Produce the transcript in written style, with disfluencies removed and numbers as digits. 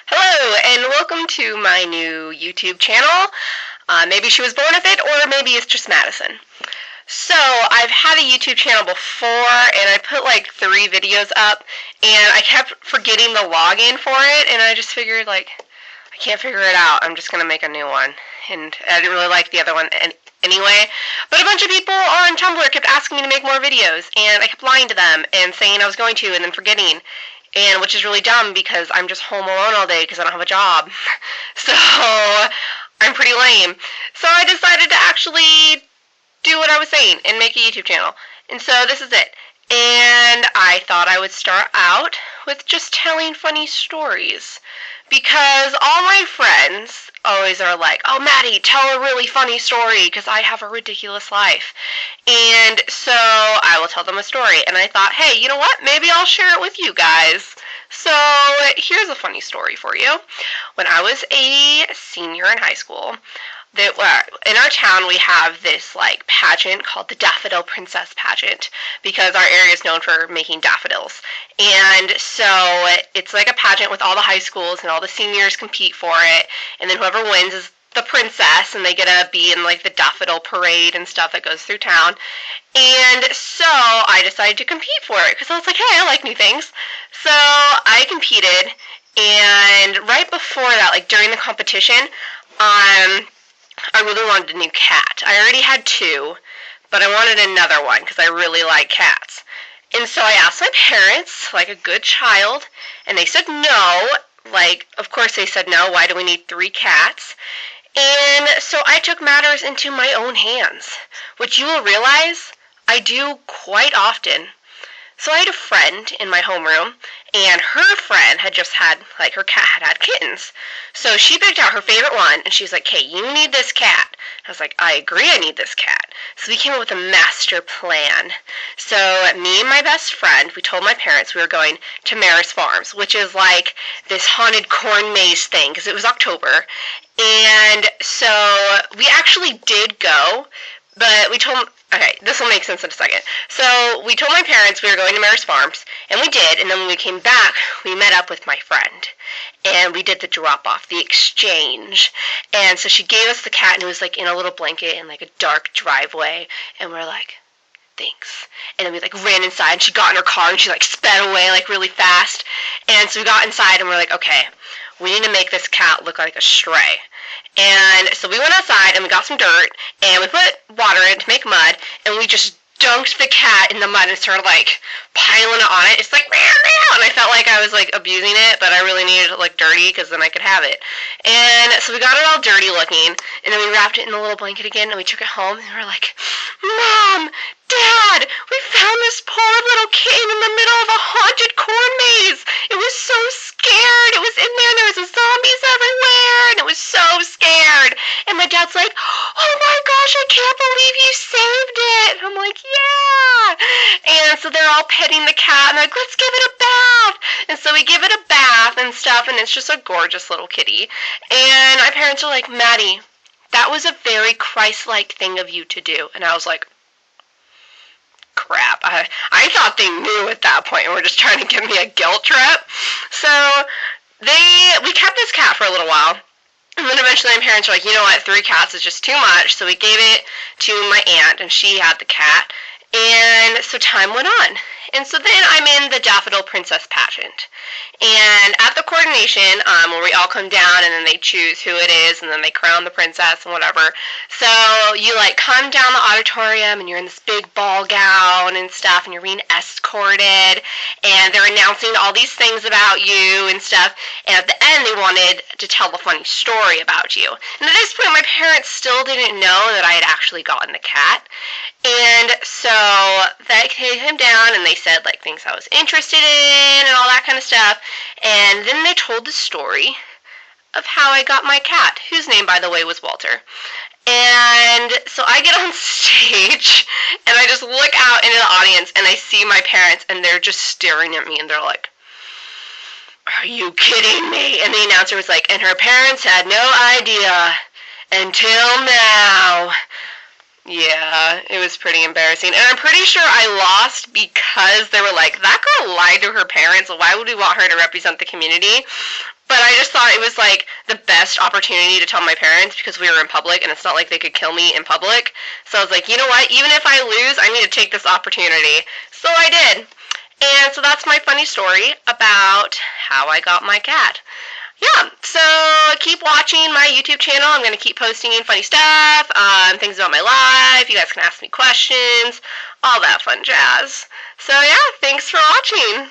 Hello, and welcome to my new YouTube channel. Maybe she was born with it, or maybe it's just Madison. So, I've had a YouTube channel before, and I put like 3 videos up, and I kept forgetting the login for it, and I just figured, like, I can't figure it out. I'm just going to make a new one. And I didn't really like the other one anyway. But a bunch of people on Tumblr kept asking me to make more videos, and I kept lying to them and saying I was going to and then forgetting. And which is really dumb because I'm just home alone all day because I don't have a job. So I'm pretty lame. So I decided to actually do what I was saying and make a YouTube channel. And so this is it. And I thought I would start out with just telling funny stories. Because all my friends always are like, "Oh, Maddie, tell a really funny story," because I have a ridiculous life. And so I will tell them a story. And I thought, hey, you know what? Maybe I'll share it with you guys. So here's a funny story for you. When I was a senior in high school, in our town we have this like pageant called the Daffodil Princess Pageant because our area is known for making daffodils. And so it's like a pageant with all the high schools and all the seniors compete for it, and then whoever wins is the princess, and they get to be in like the daffodil parade and stuff that goes through town. And so I decided to compete for it because I was like, hey, I like new things. So I competed, and right before that, like during the competition, I really wanted a new cat. I already had 2, but I wanted another one because I really like cats. And so I asked my parents, like a good child, and they said no. Like, of course they said no. Why do we need 3 cats? And so I took matters into my own hands, which you will realize I do quite often. So I had a friend in my homeroom, and her friend had just had, like, her cat had kittens. So she picked out her favorite one, and she was like, hey, you need this cat. I was like, I agree, I need this cat. So we came up with a master plan. So me and my best friend, we told my parents we were going to Maris Farms, which is like this haunted corn maze thing, because it was October. And so we actually did go, but we told them, okay, this will make sense in a second. So we told my parents we were going to Maris Farms, and we did, and then when we came back, we met up with my friend, and we did the drop-off, the exchange. And so she gave us the cat, and it was like in a little blanket in like a dark driveway, and we're like, thanks. And then we like ran inside, and she got in her car, and she like sped away like really fast. And so we got inside, and we're like, okay, we need to make this cat look like a stray. And so we went outside and we got some dirt and we put water in to make mud, and we just dunked the cat in the mud and started like piling it on it. It's like, meow, meow, and I felt like I was like abusing it, but I really needed it like dirty because then I could have it. And so we got it all dirty looking, and then we wrapped it in a little blanket again, and we took it home, and we were like, Mom, Dad, we found this poor little kitten in the middle of a haunted corn maze. It was so scared. It was in there, and there was zombies everywhere, and it was so scared. And my dad's like, oh my gosh, I can't believe you saved it. And I'm like, yeah. And so they're all petting the cat, and they're like, let's give it a bath. And so we give it a bath and stuff, and it's just a gorgeous little kitty. And my parents are like, Maddie, that was a very Christ-like thing of you to do. And I was like, crap. I thought they knew at that point and were just trying to give me a guilt trip. So we kept this cat for a little while. And then eventually my parents were like, you know what, 3 cats is just too much. So we gave it to my aunt, and she had the cat. And so time went on. And so then I'm in the Daffodil Princess Pageant. And at the coordination, where we all come down and then they choose who it is, and then they crown the princess and whatever. So you like come down the auditorium, and you're in this big ball gown and stuff, and you're being escorted, and they're announcing all these things about you and stuff. And at the end, they wanted to tell a funny story about you. And at this point, my parents still didn't know that I had actually gotten the cat. And so they came down and they said like things I was interested in and all that kind of stuff. And then they told the story of how I got my cat, whose name, by the way, was Walter. And so I get on stage and I just look out into the audience and I see my parents, and they're just staring at me, and they're like, are you kidding me? And the announcer was like, and her parents had no idea until now. Yeah, it was pretty embarrassing. And I'm pretty sure I lost because they were like, that girl lied to her parents. Why would we want her to represent the community? But I just thought it was like the best opportunity to tell my parents because we were in public and it's not like they could kill me in public. So I was like, you know what? Even if I lose, I need to take this opportunity. So I did. And so that's my funny story about how I got my cat. Yeah, so keep watching my YouTube channel. I'm going to keep posting funny stuff, things about my life. You guys can ask me questions, all that fun jazz. So yeah, thanks for watching.